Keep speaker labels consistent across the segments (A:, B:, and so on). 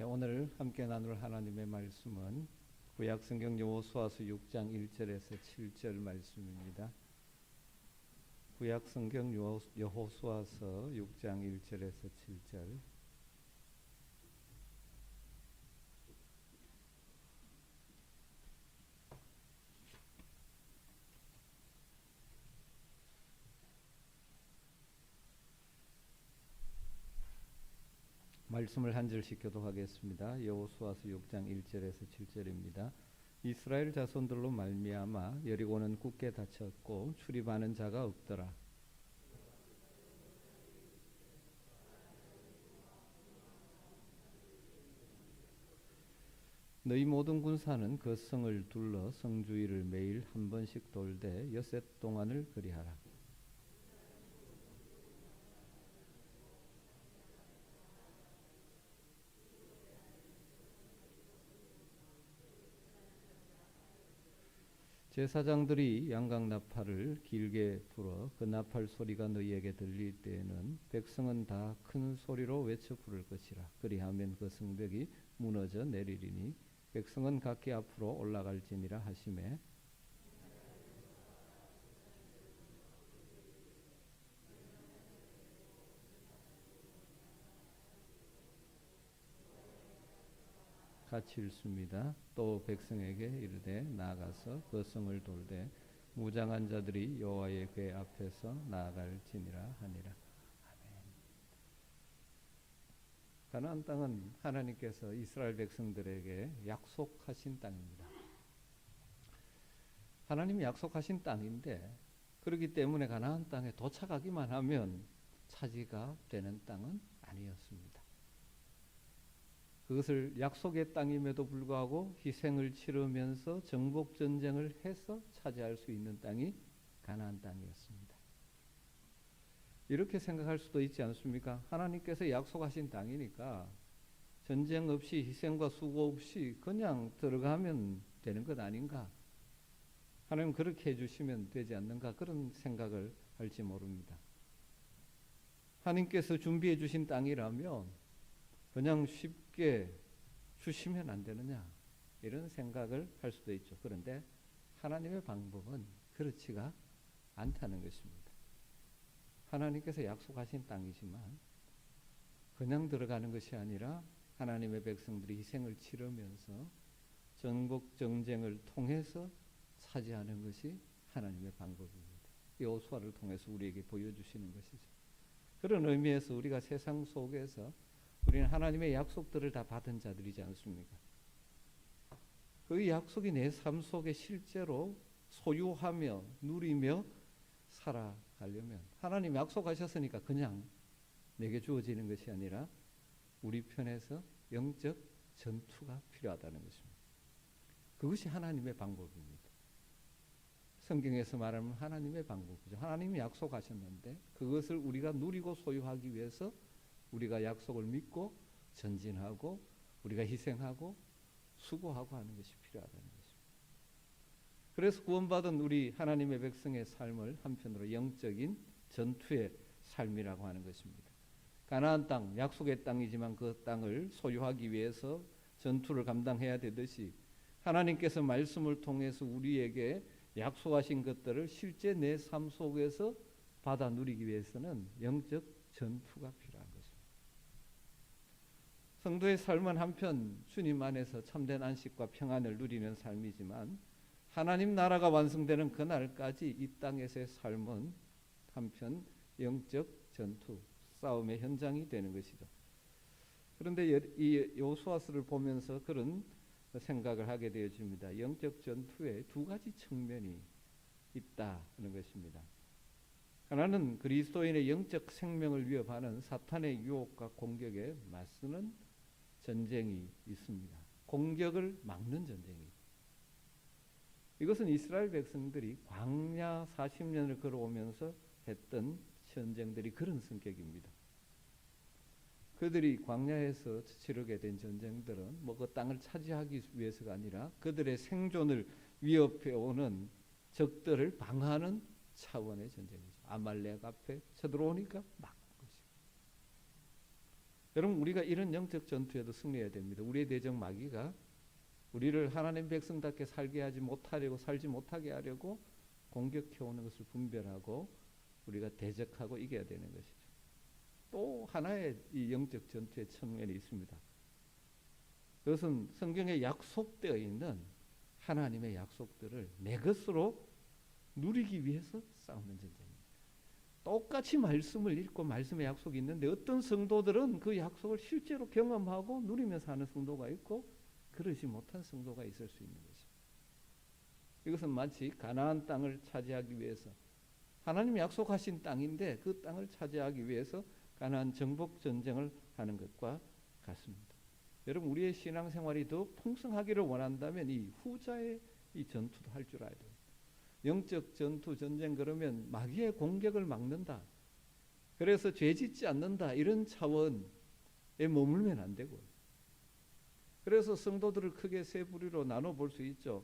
A: 오늘 함께 나눌 하나님의 말씀은 구약성경 여호수아서 6장 1절에서 7절 말씀입니다. 구약성경 여호수아서 6장 1절에서 7절. 말씀을 한 절씩 교독하겠습니다. 여호수아서 6장 1절에서 7절입니다. 이스라엘 자손들로 말미암아 여리고는 굳게 닫혔고 출입하는 자가 없더라. 너희 모든 군사는 그 성을 둘러 성 주위를 매일 한 번씩 돌되 엿새 동안을 그리하라. 제사장들이 양각 나팔을 길게 불어 그 나팔 소리가 너희에게 들릴 때에는 백성은 다 큰 소리로 외쳐 부를 것이라. 그리하면 그 성벽이 무너져 내리리니 백성은 각기 앞으로 올라갈지니라 하시매, 같이 읽습니다. 또 백성에게 이르되 나아가서 그 성을 돌되 무장한 자들이 여호와의 궤 앞에서 나아갈지니라 하니라. 아멘. 가나안 땅은 하나님께서 이스라엘 백성들에게 약속하신 땅입니다. 하나님이 약속하신 땅인데, 그렇기 때문에 가나안 땅에 도착하기만 하면 차지가 되는 땅은 아니었습니다. 그것을 약속의 땅임에도 불구하고 희생을 치르면서 정복 전쟁을 해서 차지할 수 있는 땅이 가나안 땅이었습니다. 이렇게 생각할 수도 있지 않습니까? 하나님께서 약속하신 땅이니까 전쟁 없이 희생과 수고 없이 그냥 들어가면 되는 것 아닌가? 하나님 그렇게 해주시면 되지 않는가? 그런 생각을 할지 모릅니다. 하나님께서 준비해 주신 땅이라면 그냥 쉽게 주시면 안 되느냐, 이런 생각을 할 수도 있죠. 그런데 하나님의 방법은 그렇지가 않다는 것입니다. 하나님께서 약속하신 땅이지만 그냥 들어가는 것이 아니라 하나님의 백성들이 희생을 치르면서 정복 전쟁을 통해서 차지하는 것이 하나님의 방법입니다. 여호수아를 통해서 우리에게 보여주시는 것이죠. 그런 의미에서 우리가 세상 속에서 우리는 하나님의 약속들을 다 받은 자들이지 않습니까? 그 약속이 내 삶 속에 실제로 소유하며 누리며 살아가려면 하나님 약속하셨으니까 그냥 내게 주어지는 것이 아니라 우리 편에서 영적 전투가 필요하다는 것입니다. 그것이 하나님의 방법입니다. 성경에서 말하면 하나님의 방법이죠. 하나님이 약속하셨는데 그것을 우리가 누리고 소유하기 위해서 우리가 약속을 믿고 전진하고 우리가 희생하고 수고하고 하는 것이 필요하다는 것입니다. 그래서 구원받은 우리 하나님의 백성의 삶을 한편으로 영적인 전투의 삶이라고 하는 것입니다. 가나안 땅, 약속의 땅이지만 그 땅을 소유하기 위해서 전투를 감당해야 되듯이 하나님께서 말씀을 통해서 우리에게 약속하신 것들을 실제 내 삶 속에서 받아 누리기 위해서는 영적 전투가 필요한 것입니다. 성도의 삶은 한편 주님 안에서 참된 안식과 평안을 누리는 삶이지만 하나님 나라가 완성되는 그날까지 이 땅에서의 삶은 한편 영적 전투, 싸움의 현장이 되는 것이죠. 그런데 이 여호수아서를 보면서 그런 생각을 하게 되어집니다. 영적 전투에 두 가지 측면이 있다는 것입니다. 하나는 그리스도인의 영적 생명을 위협하는 사탄의 유혹과 공격에 맞서는 전쟁이 있습니다. 공격을 막는 전쟁이. 이것은 이스라엘 백성들이 광야 40년을 걸어오면서 했던 전쟁들이 그런 성격입니다. 그들이 광야에서 치르게 된 전쟁들은 그 땅을 차지하기 위해서가 아니라 그들의 생존을 위협해오는 적들을 방어하는 차원의 전쟁이죠. 아말렉 앞에 쳐들어오니까 막는 것이고, 여러분 우리가 이런 영적 전투에도 승리해야 됩니다. 우리의 대적 마귀가 우리를 하나님 백성답게 살게 하지 못하려고 살지 못하게 하려고 공격해 오는 것을 분별하고 우리가 대적하고 이겨야 되는 것이죠. 또 하나의 이 영적 전투의 측면이 있습니다. 그것은 성경에 약속되어 있는 하나님의 약속들을 내 것으로 누리기 위해서 싸우는 전쟁입니다. 똑같이 말씀을 읽고 말씀의 약속이 있는데 어떤 성도들은 그 약속을 실제로 경험하고 누리면서 하는 성도가 있고 그러지 못한 성도가 있을 수 있는 것입니다. 이것은 마치 가나안 땅을 차지하기 위해서 하나님이 약속하신 땅인데 그 땅을 차지하기 위해서 가나안 정복 전쟁을 하는 것과 같습니다. 여러분 우리의 신앙생활이 더 풍성하기를 원한다면 이 후자의 이 전투도 할 줄 알아야 돼요. 영적 전투 전쟁 그러면 마귀의 공격을 막는다. 그래서 죄 짓지 않는다. 이런 차원에 머물면 안 되고요. 그래서 성도들을 크게 세 부류로 나눠 볼 수 있죠.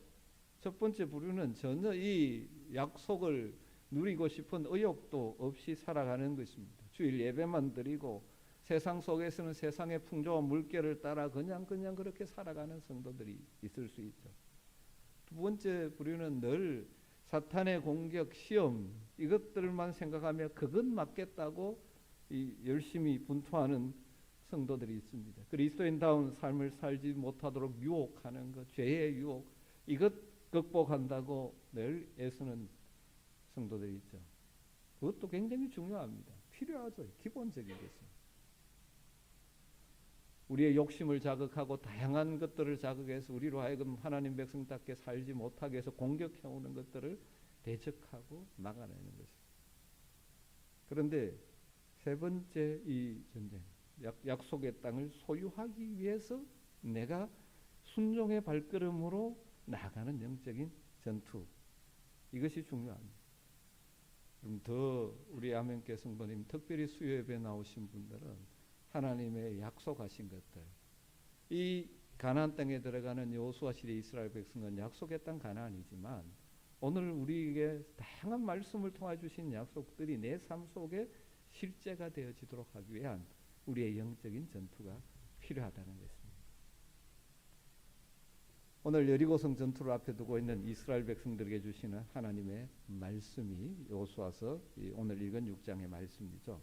A: 첫 번째 부류는 전혀 이 약속을 누리고 싶은 의욕도 없이 살아가는 것입니다. 주일 예배만 드리고 세상 속에서는 세상의 풍조와 물결을 따라 그냥 그렇게 살아가는 성도들이 있을 수 있죠. 두 번째 부류는 늘 사탄의 공격, 시험 이것들만 생각하며 그것 맞겠다고 열심히 분투하는 성도들이 있습니다. 그리스도인다운 삶을 살지 못하도록 유혹하는 것, 죄의 유혹 이것 극복한다고 늘 애쓰는 성도들이 있죠. 그것도 굉장히 중요합니다. 필요하죠. 기본적인 것은. 우리의 욕심을 자극하고 다양한 것들을 자극해서 우리로 하여금 하나님 백성답게 살지 못하게 해서 공격해오는 것들을 대적하고 막아내는 것입니다. 그런데 세 번째 이 전쟁, 약속의 땅을 소유하기 위해서 내가 순종의 발걸음으로 나아가는 영적인 전투, 이것이 중요합니다. 그럼 더 우리 아멘께 성도님, 특별히 수요예배 나오신 분들은 하나님의 약속하신 것들, 이 가나안 땅에 들어가는 여호수아 시대 이스라엘 백성은 약속의 땅 가나안이지만 오늘 우리에게 다양한 말씀을 통해 주신 약속들이 내 삶 속에 실제가 되어지도록 하기 위한 우리의 영적인 전투가 필요하다는 것입니다. 오늘 여리고성 전투를 앞에 두고 있는 이스라엘 백성들에게 주시는 하나님의 말씀이 여호수아서 오늘 읽은 6장의 말씀이죠.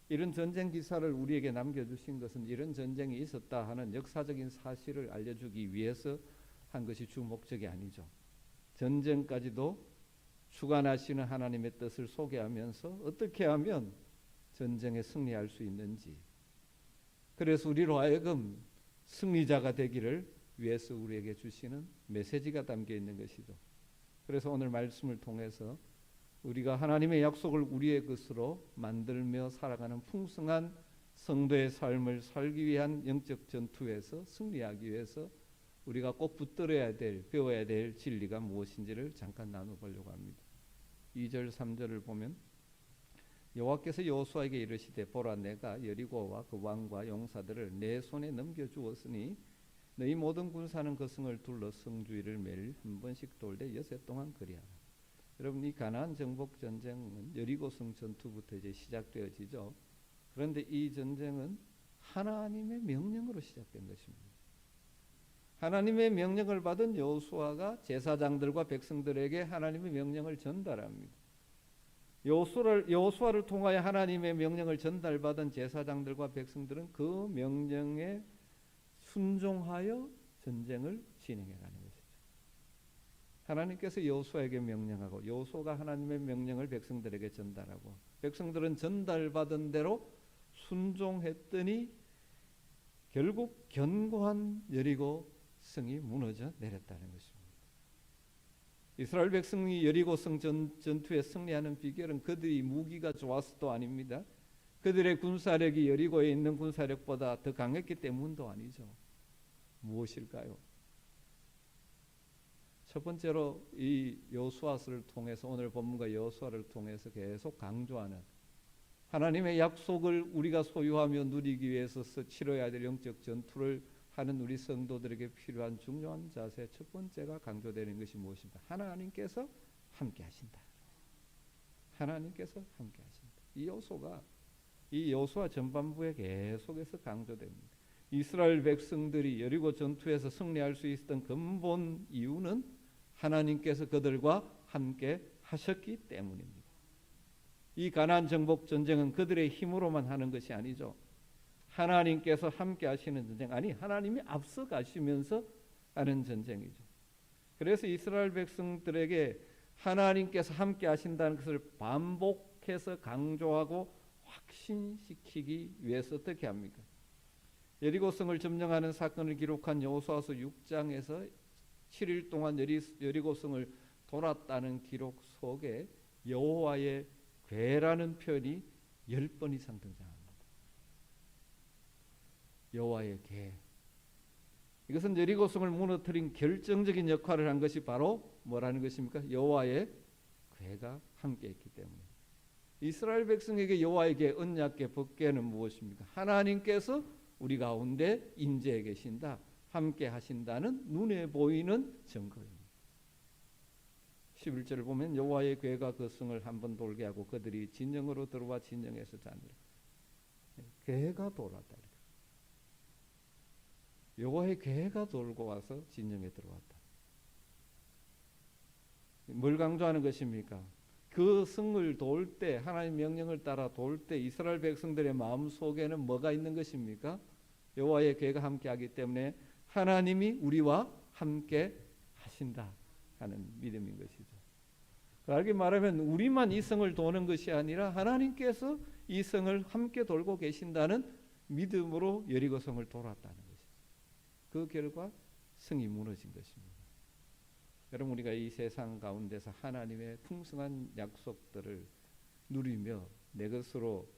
A: 이런 전쟁 기사를 우리에게 남겨주신 것은 이런 전쟁이 있었다 하는 역사적인 사실을 알려주기 위해서 한 것이 주 목적이 아니죠. 전쟁까지도 주관하시는 하나님의 뜻을 소개하면서 어떻게 하면 전쟁에 승리할 수 있는지, 그래서 우리로 하여금 승리자가 되기를 위해서 우리에게 주시는 메시지가 담겨 있는 것이죠. 그래서 오늘 말씀을 통해서 우리가 하나님의 약속을 우리의 것으로 만들며 살아가는 풍성한 성도의 삶을 살기 위한 영적 전투에서 승리하기 위해서 우리가 꼭 붙들어야 될, 배워야 될 진리가 무엇인지를 잠깐 나눠보려고 합니다. 2절 3절을 보면 여호와께서 여호수아에게 이르시되 보라 내가 여리고와 그 왕과 용사들을 내 손에 넘겨주었으니 너희 모든 군사는 그 성을 둘러 성 주위를 매일 한 번씩 돌되 여세 동안 그리하라. 여러분 이 가나안 정복 전쟁은 여리고성 전투부터 이제 시작되어지죠. 그런데 이 전쟁은 하나님의 명령으로 시작된 것입니다. 하나님의 명령을 받은 여호수아가 제사장들과 백성들에게 하나님의 명령을 전달합니다. 여호수아를 통하여 하나님의 명령을 전달받은 제사장들과 백성들은 그 명령에 순종하여 전쟁을 진행해가는 것이죠. 하나님께서 여호수아에게 명령하고 여호수아가 하나님의 명령을 백성들에게 전달하고 백성들은 전달받은 대로 순종했더니 결국 견고한 여리고 성이 무너져 내렸다는 것입니다. 이스라엘 백성이 여리고성 전투에 승리하는 비결은 그들이 무기가 좋아서도 아닙니다. 그들의 군사력이 여리고에 있는 군사력보다 더 강했기 때문도 아니죠. 무엇일까요? 첫 번째로 이 여호수아서를 통해서 오늘 본문과 여호수아를 통해서 계속 강조하는 하나님의 약속을 우리가 소유하며 누리기 위해서 치러야 될 영적 전투를 하는 우리 성도들에게 필요한 중요한 자세 첫 번째가 강조되는 것이 무엇입니까? 하나님께서 함께 하신다. 하나님께서 함께 하신다. 이 요소가 이 여호수아 전반부에 계속해서 강조됩니다. 이스라엘 백성들이 여리고 전투에서 승리할 수 있었던 근본 이유는 하나님께서 그들과 함께 하셨기 때문입니다. 이 가나안 정복 전쟁은 그들의 힘으로만 하는 것이 아니죠. 하나님께서 함께 하시는 전쟁, 아니 하나님이 앞서 가시면서 하는 전쟁이죠. 그래서 이스라엘 백성들에게 하나님께서 함께 하신다는 것을 반복해서 강조하고 확신시키기 위해서 어떻게 합니까? 여리고성을 점령하는 사건을 기록한 여호수아서 6장에서 7일 동안 여리고성을 돌았다는 기록 속에 여호와의 궤라는 표현이 10번 이상 등장합니다. 여호와의 궤. 이것은 여리고성을 무너뜨린 결정적인 역할을 한 것이 바로 뭐라는 것입니까? 여호와의 궤가 함께했기 때문에. 이스라엘 백성에게 여호와의 궤, 언약궤, 법궤는 무엇입니까? 하나님께서 우리 가운데 임재해 계신다, 함께 하신다는 눈에 보이는 증거입니다. 11절을 보면 여호와의 궤가 그 성을 한번 돌게 하고 그들이 진영으로 들어와 진영에서 자니라. 궤가 돌았다. 여호와의 궤가 돌고 와서 진영에 들어왔다. 뭘 강조하는 것입니까? 그 성을 돌 때, 하나님 명령을 따라 돌 때 이스라엘 백성들의 마음 속에는 뭐가 있는 것입니까? 여호와의 궤가 함께하기 때문에 하나님이 우리와 함께 하신다 하는 믿음인 것이죠. 다르게 말하면 우리만 이 성을 도는 것이 아니라 하나님께서 이 성을 함께 돌고 계신다는 믿음으로 여리고 성을 돌았다는 것이죠. 그 결과 성이 무너진 것입니다. 여러분, 우리가 이 세상 가운데서 하나님의 풍성한 약속들을 누리며 내 것으로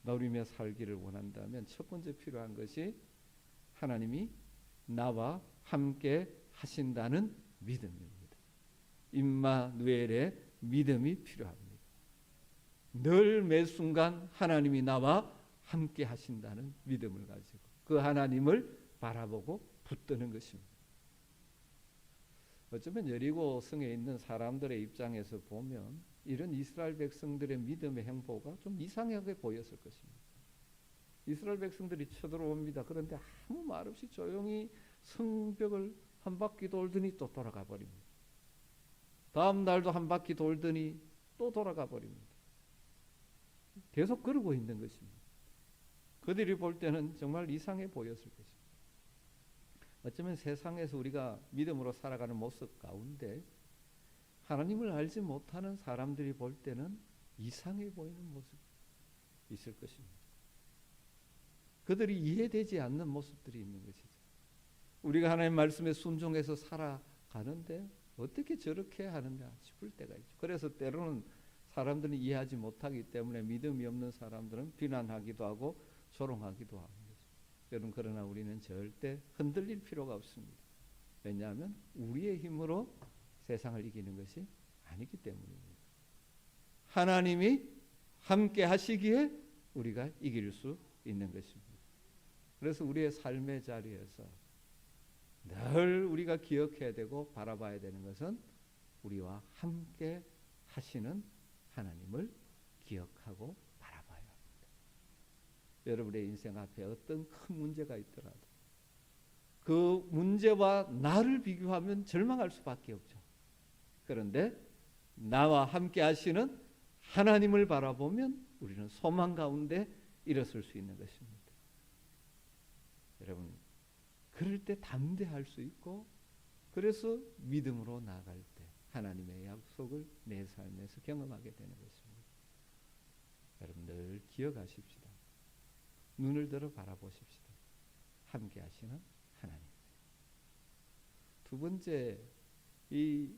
A: 누리며 살기를 원한다면 첫 번째 필요한 것이 하나님이 나와 함께 하신다는 믿음입니다. 임마누엘의 믿음이 필요합니다. 늘 매 순간 하나님이 나와 함께 하신다는 믿음을 가지고 그 하나님을 바라보고 붙드는 것입니다. 어쩌면 여리고 성에 있는 사람들의 입장에서 보면 이런 이스라엘 백성들의 믿음의 행보가 좀 이상하게 보였을 것입니다. 이스라엘 백성들이 쳐들어옵니다. 그런데 아무 말 없이 조용히 성벽을 한 바퀴 돌더니 또 돌아가 버립니다. 다음 날도 한 바퀴 돌더니 또 돌아가 버립니다. 계속 그러고 있는 것입니다. 그들이 볼 때는 정말 이상해 보였을 것입니다. 어쩌면 세상에서 우리가 믿음으로 살아가는 모습 가운데 하나님을 알지 못하는 사람들이 볼 때는 이상해 보이는 모습이 있을 것입니다. 그들이 이해되지 않는 모습들이 있는 것이죠. 우리가 하나님 말씀에 순종해서 살아가는데 어떻게 저렇게 하느냐 싶을 때가 있죠. 그래서 때로는 사람들은 이해하지 못하기 때문에 믿음이 없는 사람들은 비난하기도 하고 조롱하기도 하는 거죠. 여러분, 그러나 우리는 절대 흔들릴 필요가 없습니다. 왜냐하면 우리의 힘으로 세상을 이기는 것이 아니기 때문입니다. 하나님이 함께 하시기에 우리가 이길 수 있는 것입니다. 그래서 우리의 삶의 자리에서 늘 우리가 기억해야 되고 바라봐야 되는 것은 우리와 함께 하시는 하나님을 기억하고 바라봐야 합니다. 여러분의 인생 앞에 어떤 큰 문제가 있더라도 그 문제와 나를 비교하면 절망할 수밖에 없죠. 그런데 나와 함께 하시는 하나님을 바라보면 우리는 소망 가운데 일어설 수 있는 것입니다. 여러분, 그럴 때 담대할 수 있고 그래서 믿음으로 나아갈 때 하나님의 약속을 내 삶에서 경험하게 되는 것입니다. 여러분, 늘 기억하십시다. 눈을 들어 바라보십시다. 함께 하시는 하나님. 두 번째, 이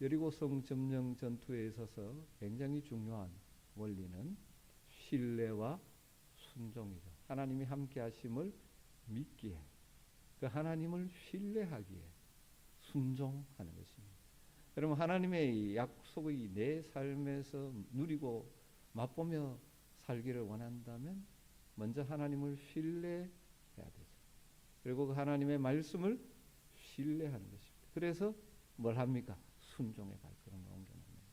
A: 여리고성 점령 전투에 있어서 굉장히 중요한 원리는 신뢰와 순종이죠. 하나님이 함께 하심을 믿기에, 그 하나님을 신뢰하기에 순종하는 것입니다. 여러분, 하나님의 약속이 내 삶에서 누리고 맛보며 살기를 원한다면 먼저 하나님을 신뢰해야 되죠. 그리고 그 하나님의 말씀을 신뢰하는 것입니다. 그래서 뭘 합니까? 순종의 발걸음을 옮겨놓는 것입니다.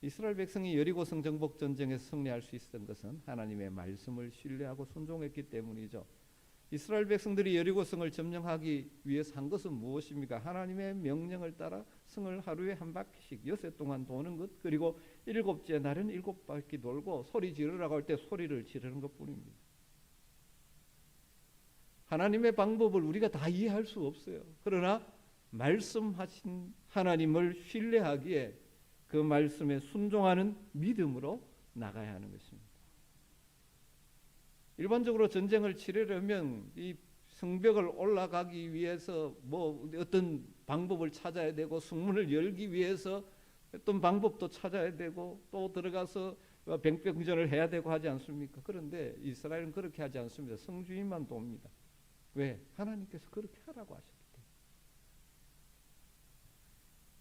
A: 이스라엘 백성이 여리고성 정복 전쟁에서 승리할 수 있었던 것은 하나님의 말씀을 신뢰하고 순종했기 때문이죠. 이스라엘 백성들이 여리고성을 점령하기 위해서 한 것은 무엇입니까? 하나님의 명령을 따라 성을 하루에 한 바퀴씩 엿새 동안 도는 것, 그리고 일곱째 날은 일곱 바퀴 돌고 소리 지르라고 할 때 소리를 지르는 것뿐입니다. 하나님의 방법을 우리가 다 이해할 수 없어요. 그러나 말씀하신 하나님을 신뢰하기에 그 말씀에 순종하는 믿음으로 나가야 하는 것입니다. 일반적으로 전쟁을 치르려면 이 성벽을 올라가기 위해서 뭐 어떤 방법을 찾아야 되고, 성문을 열기 위해서 어떤 방법도 찾아야 되고, 또 들어가서 병병전을 해야 되고 하지 않습니까? 그런데 이스라엘은 그렇게 하지 않습니다. 성주인만 돕니다. 왜? 하나님께서 그렇게 하라고 하셨기 때문에.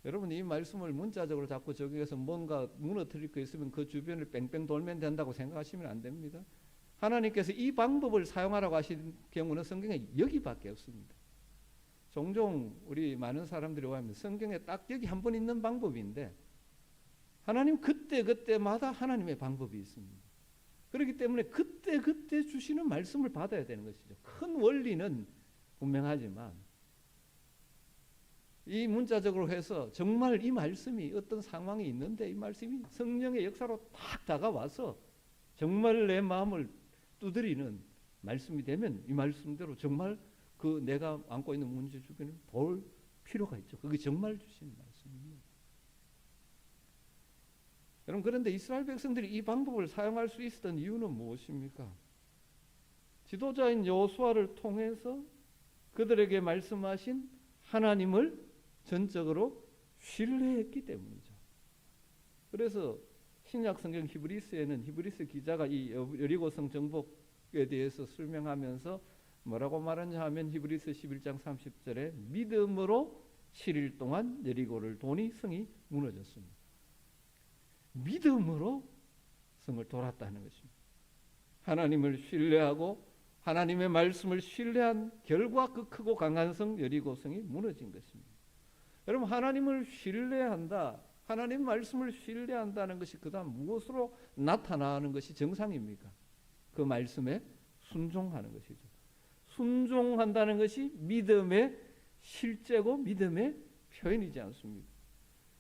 A: 여러분, 이 말씀을 문자적으로 자꾸 적용해서 뭔가 무너뜨릴 거 있으면 그 주변을 뺑뺑 돌면 된다고 생각하시면 안 됩니다. 하나님께서 이 방법을 사용하라고 하신 경우는 성경에 여기밖에 없습니다. 종종 우리 많은 사람들이 오해합니다. 성경에 딱 여기 한 번 있는 방법인데 하나님 그때마다 하나님의 방법이 있습니다. 그렇기 때문에 그때 주시는 말씀을 받아야 되는 것이죠. 큰 원리는 분명하지만 이 문자적으로 해서 정말 이 말씀이 어떤 상황이 있는데 이 말씀이 성령의 역사로 딱 다가와서 정말 내 마음을 두드리는 말씀이 되면 이 말씀대로 정말 그 내가 안고 있는 문제 주변을 볼 필요가 있죠. 그게 정말 주신 말씀입니다. 여러분, 그런데 이스라엘 백성들이 이 방법을 사용할 수 있었던 이유는 무엇입니까? 지도자인 여호수아를 통해서 그들에게 말씀하신 하나님을 전적으로 신뢰했기 때문이죠. 그래서 신약 성경 히브리서에는 히브리서 기자가 이 여리고성 정복에 대해서 설명하면서 뭐라고 말하냐 하면 히브리서 11장 30절에 믿음으로 7일 동안 여리고를 도니 성이 무너졌습니다. 믿음으로 성을 돌았다는 것입니다. 하나님을 신뢰하고 하나님의 말씀을 신뢰한 결과 그 크고 강한 성 여리고성이 무너진 것입니다. 여러분, 하나님을 신뢰한다, 하나님 말씀을 신뢰한다는 것이 그다음 무엇으로 나타나는 것이 정상입니까? 그 말씀에 순종하는 것이죠. 순종한다는 것이 믿음의 실제고 믿음의 표현이지 않습니까?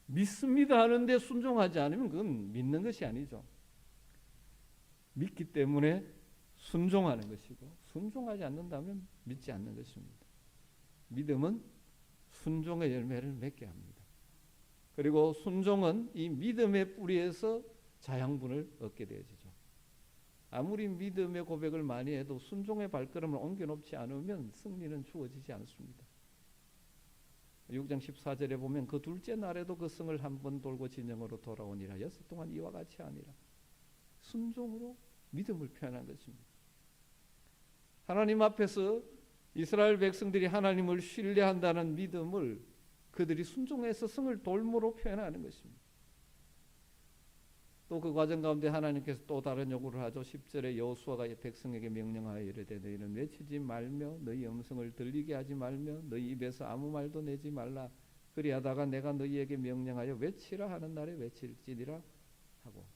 A: 믿습니다 하는데 순종하지 않으면 그건 믿는 것이 아니죠. 믿기 때문에 순종하는 것이고, 순종하지 않는다면 믿지 않는 것입니다. 믿음은 순종의 열매를 맺게 합니다. 그리고 순종은 이 믿음의 뿌리에서 자양분을 얻게 되어지죠. 아무리 믿음의 고백을 많이 해도 순종의 발걸음을 옮겨놓지 않으면 승리는 주어지지 않습니다. 6장 14절에 보면 그 둘째 날에도 그 성을 한 번 돌고 진영으로 돌아오니라. 여섯 동안 이와 같이 하니라. 순종으로 믿음을 표현한 것입니다. 하나님 앞에서 이스라엘 백성들이 하나님을 신뢰한다는 믿음을 그들이 순종해서 성을 돌므로 표현하는 것입니다. 또 그 과정 가운데 하나님께서 또 다른 요구를 하죠. 10절에 여호수아가 백성에게 명령하여 이르되 너희는 외치지 말며 너희 음성을 들리게 하지 말며 너희 입에서 아무 말도 내지 말라. 그리하다가 내가 너희에게 명령하여 외치라 하는 날에 외칠지니라 하고,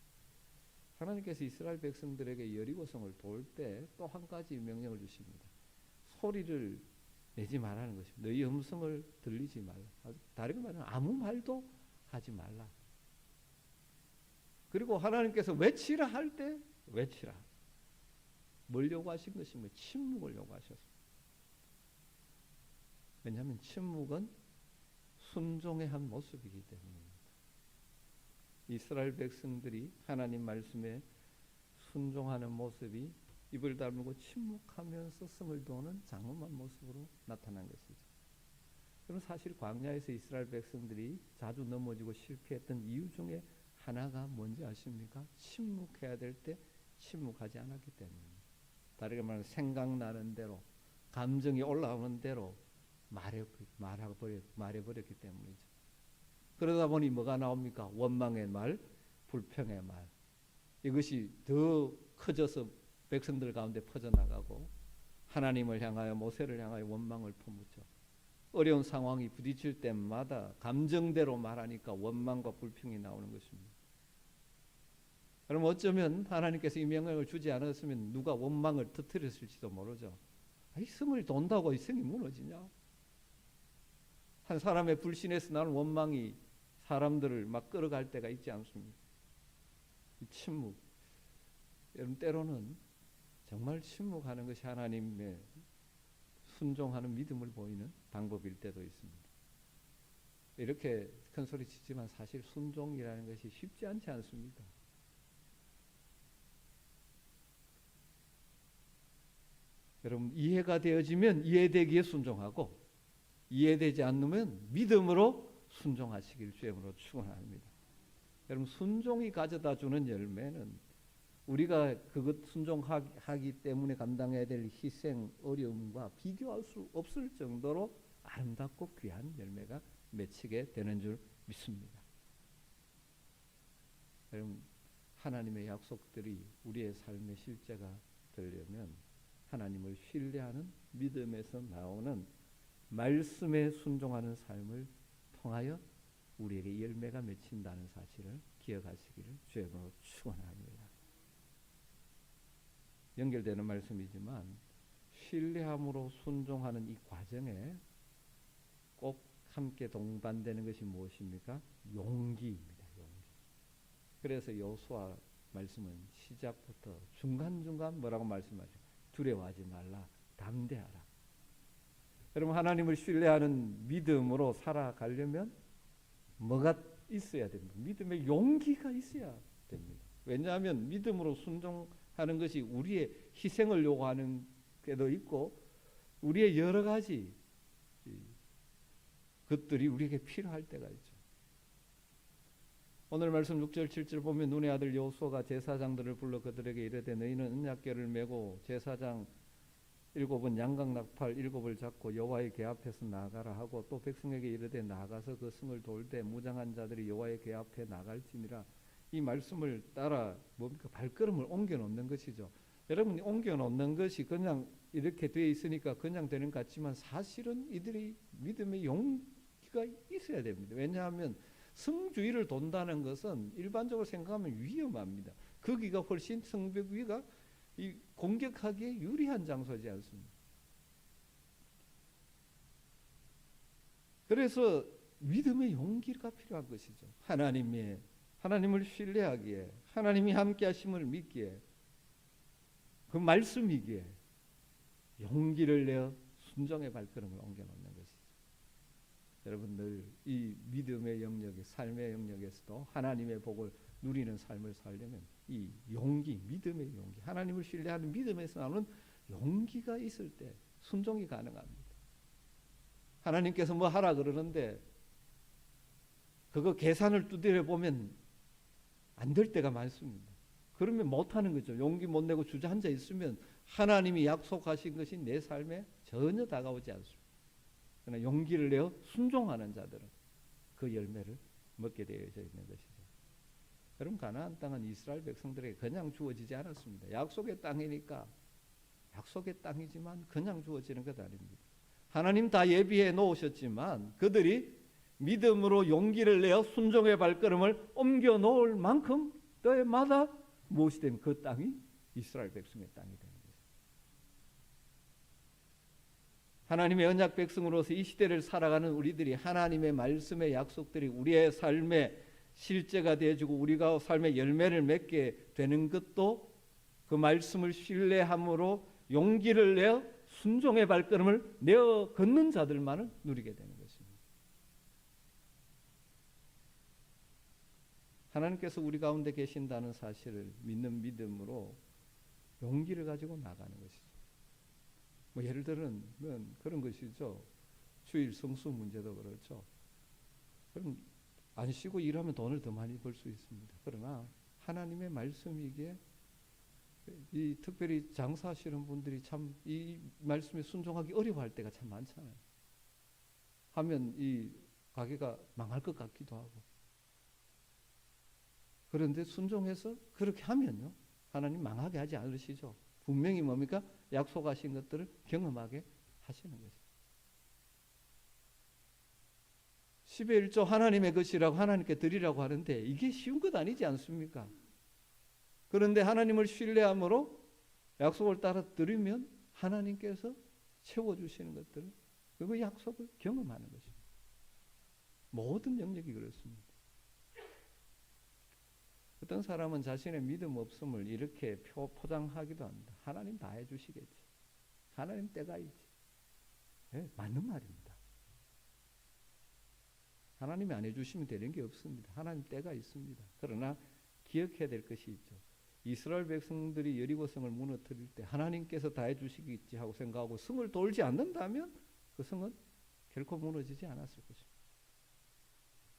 A: 하나님께서 이스라엘 백성들에게 여리고성을 돌 때 또 한 가지 명령을 주십니다. 소리를 내지 말라는 것입니다. 너희 음성을 들리지 말라. 다르게 말하면 아무 말도 하지 말라. 그리고 하나님께서 외치라 할 때 외치라. 뭘 요구하신 것입니까? 침묵을 요구하셨습니다. 왜냐하면 침묵은 순종의 한 모습이기 때문입니다. 이스라엘 백성들이 하나님 말씀에 순종하는 모습이 입을 다물고 침묵하면서 성을 도는 장엄한 모습으로 나타난 것이죠. 그럼 사실 광야에서 이스라엘 백성들이 자주 넘어지고 실패했던 이유 중에 하나가 뭔지 아십니까? 침묵해야 될 때 침묵하지 않았기 때문입니다. 다르게 말하면 생각나는 대로, 감정이 올라오는 대로 말해버렸기 때문이죠. 그러다 보니 뭐가 나옵니까? 원망의 말, 불평의 말. 이것이 더 커져서 백성들 가운데 퍼져나가고 하나님을 향하여, 모세를 향하여 원망을 품었죠. 어려운 상황이 부딪힐 때마다 감정대로 말하니까 원망과 불평이 나오는 것입니다. 그럼 어쩌면 하나님께서 이 명령을 주지 않았으면 누가 원망을 터뜨렸을지도 모르죠. 이 승을 돈다고 이 승이 무너지냐? 한 사람의 불신에서 나는 원망이 사람들을 막 끌어갈 때가 있지 않습니까? 이 침묵. 여러분 때로는 정말 침묵하는 것이 하나님의 순종하는 믿음을 보이는 방법일 때도 있습니다. 이렇게 큰 소리 치지만 사실 순종이라는 것이 쉽지 않지 않습니까? 여러분 이해가 되어지면 이해되기에 순종하고 이해되지 않으면 믿음으로 순종하시길 주님으로 축원합니다. 여러분 순종이 가져다 주는 열매는 우리가 그것 순종하기 때문에 감당해야 될 희생, 어려움과 비교할 수 없을 정도로 아름답고 귀한 열매가 맺히게 되는 줄 믿습니다. 여러분 하나님의 약속들이 우리의 삶의 실제가 되려면 하나님을 신뢰하는 믿음에서 나오는 말씀에 순종하는 삶을 통하여 우리에게 열매가 맺힌다는 사실을 기억하시기를 주님으로 축원합니다. 연결되는 말씀이지만 신뢰함으로 순종하는 이 과정에 꼭 함께 동반되는 것이 무엇입니까? 용기입니다. 용기. 그래서 여호수아 말씀은 시작부터 중간중간 뭐라고 말씀하죠? 두려워하지 말라, 담대하라. 여러분 하나님을 신뢰하는 믿음으로 살아가려면 뭐가 있어야 됩니다. 믿음의 용기가 있어야 됩니다. 왜냐하면 믿음으로 순종하는 것이 우리의 희생을 요구하는 게도 있고 우리의 여러 가지 것들이 우리에게 필요할 때가 있죠. 오늘 말씀 6절 7절 보면 눈의 아들 여호수아가 제사장들을 불러 그들에게 이르되 너희는 언약궤를 메고 제사장 7은 양각 나팔 7을 잡고 여호와의 궤 앞에서 나가라 하고 또 백성에게 이르되 나가서 그 성을 돌되 무장한 자들이 여호와의 궤 앞에 나갈지니라. 이 말씀을 따라 뭡니까? 발걸음을 옮겨 놓는 것이죠. 여러분이 옮겨 놓는 것이 그냥 이렇게 되어 있으니까 그냥 되는 것 같지만 사실은 이들이 믿음의 용기가 있어야 됩니다. 왜냐하면 성주위를 돈다는 것은 일반적으로 생각하면 위험합니다. 거기가 훨씬 성벽 위가 이 공격하기에 유리한 장소지 않습니까? 그래서 믿음의 용기가 필요한 것이죠. 하나님을 신뢰하기에 하나님이 함께 하심을 믿기에 그 말씀이기에 용기를 내어 순종의 발걸음을 옮겨놓는 것이죠. 여러분 늘 이 믿음의 영역에 삶의 영역에서도 하나님의 복을 누리는 삶을 살려면 이 용기, 믿음의 용기, 하나님을 신뢰하는 믿음에서 나오는 용기가 있을 때 순종이 가능합니다. 하나님께서 뭐 하라 그러는데 그거 계산을 두드려 보면 안 될 때가 많습니다. 그러면 못하는 거죠. 용기 못 내고 주저앉아 있으면 하나님이 약속하신 것이 내 삶에 전혀 다가오지 않습니다. 그러나 용기를 내어 순종하는 자들은 그 열매를 먹게 되어져 있는 것이죠. 여러분 가나안 땅은 이스라엘 백성들에게 그냥 주어지지 않았습니다. 약속의 땅이니까 약속의 땅이지만 그냥 주어지는 것 아닙니다. 하나님 다 예비해 놓으셨지만 그들이 믿음으로 용기를 내어 순종의 발걸음을 옮겨 놓을 만큼 때마다 무엇이 되면 그 땅이 이스라엘 백성의 땅이 되는 것입니다. 하나님의 언약 백성으로서 이 시대를 살아가는 우리들이 하나님의 말씀의 약속들이 우리의 삶의 실제가 되어지고 우리가 삶의 열매를 맺게 되는 것도 그 말씀을 신뢰함으로 용기를 내어 순종의 발걸음을 내어 걷는 자들만을 누리게 되는 것입니다. 하나님께서 우리 가운데 계신다는 사실을 믿는 믿음으로 용기를 가지고 나가는 것이죠. 뭐 예를 들면 그런 것이죠. 주일 성수 문제도 그렇죠. 그럼 안 쉬고 일하면 돈을 더 많이 벌 수 있습니다. 그러나 하나님의 말씀이기에 이 특별히 장사하시는 분들이 참 이 말씀에 순종하기 어려워할 때가 참 많잖아요. 하면 이 가게가 망할 것 같기도 하고. 그런데 순종해서 그렇게 하면요, 하나님 망하게 하지 않으시죠. 분명히 뭡니까? 약속하신 것들을 경험하게 하시는 거죠. 10의 1조 하나님의 것이라고 하나님께 드리라고 하는데 이게 쉬운 것 아니지 않습니까? 그런데 하나님을 신뢰함으로 약속을 따라 드리면 하나님께서 채워주시는 것들을 그 약속을 경험하는 것입니다. 모든 영역이 그렇습니다. 어떤 사람은 자신의 믿음 없음을 이렇게 포장하기도 합니다. 하나님 다 해주시겠지. 하나님 때가 있지. 네, 맞는 말입니다. 하나님이 안 해주시면 되는 게 없습니다. 하나님 때가 있습니다. 그러나 기억해야 될 것이 있죠. 이스라엘 백성들이 여리고성을 무너뜨릴 때 하나님께서 다 해주시겠지 하고 생각하고 성을 돌지 않는다면 그 성은 결코 무너지지 않았을 것입니다.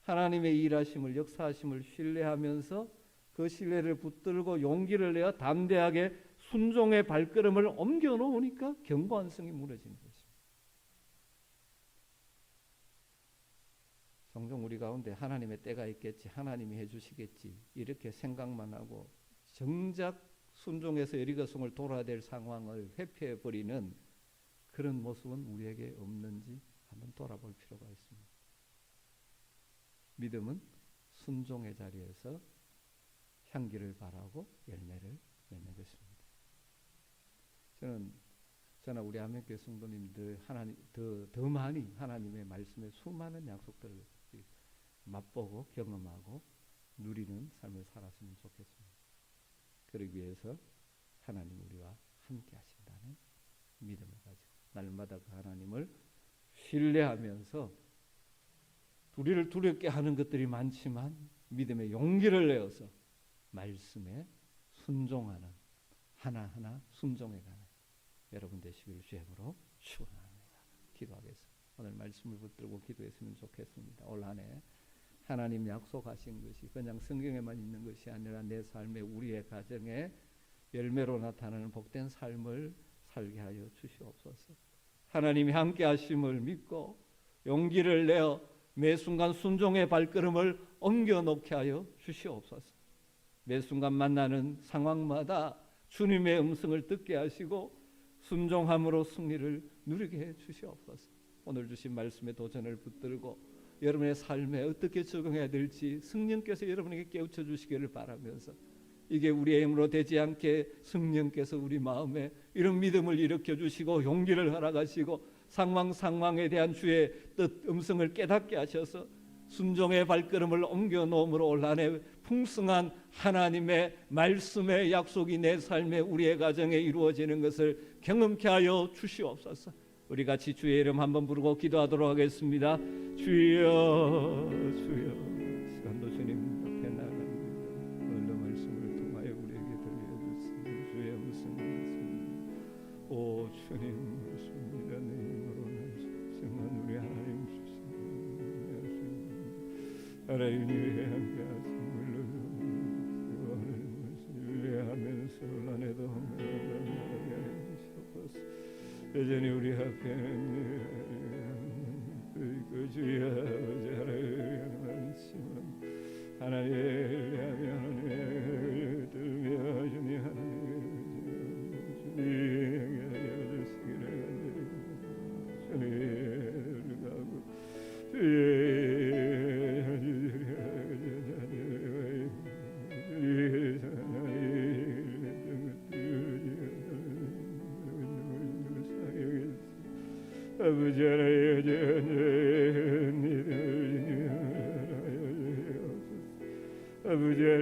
A: 하나님의 일하심을, 역사하심을 신뢰하면서 그 신뢰를 붙들고 용기를 내어 담대하게 순종의 발걸음을 옮겨 놓으니까 견고한 성이 무너지는 것입니다. 종종 우리 가운데 하나님의 때가 있겠지, 하나님이 해주시겠지 이렇게 생각만 하고 정작 순종해서 여리고성을 돌아야 될 상황을 회피해버리는 그런 모습은 우리에게 없는지 한번 돌아볼 필요가 있습니다. 믿음은 순종의 자리에서 향기를 발하고 열매를 맺는 것입니다. 저는 우리 한명교회 성도님들 더 많이 하나님의 말씀의 수많은 약속들을 맛보고 경험하고 누리는 삶을 살았으면 좋겠습니다. 그러기 위해서 하나님 우리와 함께 하신다는 믿음을 가지고 날마다 그 하나님을 신뢰하면서 우리를 두렵게 하는 것들이 많지만 믿음의 용기를 내어서 말씀에 순종하는 하나하나 순종해가는 여러분 되시길 주님으로 축원합니다. 기도하겠습니다. 오늘 말씀을 붙들고 기도했으면 좋겠습니다. 올 한 해 하나님 약속하신 것이 그냥 성경에만 있는 것이 아니라 내 삶에 우리의 가정에 열매로 나타나는 복된 삶을 살게 하여 주시옵소서. 하나님이 함께 하심을 믿고 용기를 내어 매 순간 순종의 발걸음을 옮겨 놓게 하여 주시옵소서. 매 순간 만나는 상황마다 주님의 음성을 듣게 하시고 순종함으로 승리를 누리게 해 주시옵소서. 오늘 주신 말씀의 도전을 붙들고 여러분의 삶에 어떻게 적용해야 될지 성령께서 여러분에게 깨우쳐 주시기를 바라면서 이게 우리의 힘으로 되지 않게 성령께서 우리 마음에 이런 믿음을 일으켜 주시고 용기를 허락하시고 상황에 대한 주의 뜻 음성을 깨닫게 하셔서 순종의 발걸음을 옮겨 놓음으로 올 한 해 풍성한 하나님의 말씀의 약속이 내 삶에 우리의 가정에 이루어지는 것을 경험케 하여 주시옵소서. 우리 같이 주의 이름 한번 부르고 기도하도록 하겠습니다. 주여 주여 시간도 주님 옆에 나갑니다. 오늘도 말씀을 통하여 우리에게 들려주시는 주의 음성 말씀 오 주님 그렇습니다. 내 힘으로 말씀은 우리 하나님 주시는 하나님이 함께 하심을 하면서 올한해도 여전히 우리 앞에는 그 주의 아버지 하나님의 말씀은 하나님의 하나님의 들며 주님 하나님의 주님 하여주시기를 주님 가고 아버지 하나의 아버지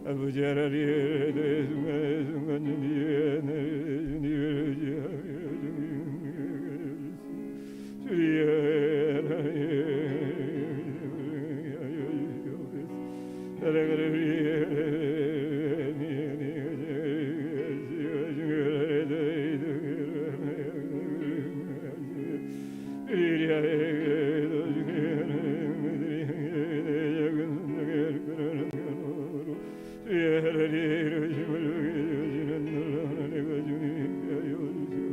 A: 아버지 하나님의 순간 주님의 주의 힘을 주시는 늘 하나님과 주님께 하여 주시고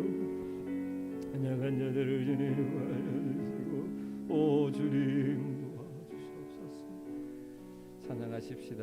A: 연약한 자들을 주님 하여 주시고 오 주님 도와주시옵소서. 찬양하십시다.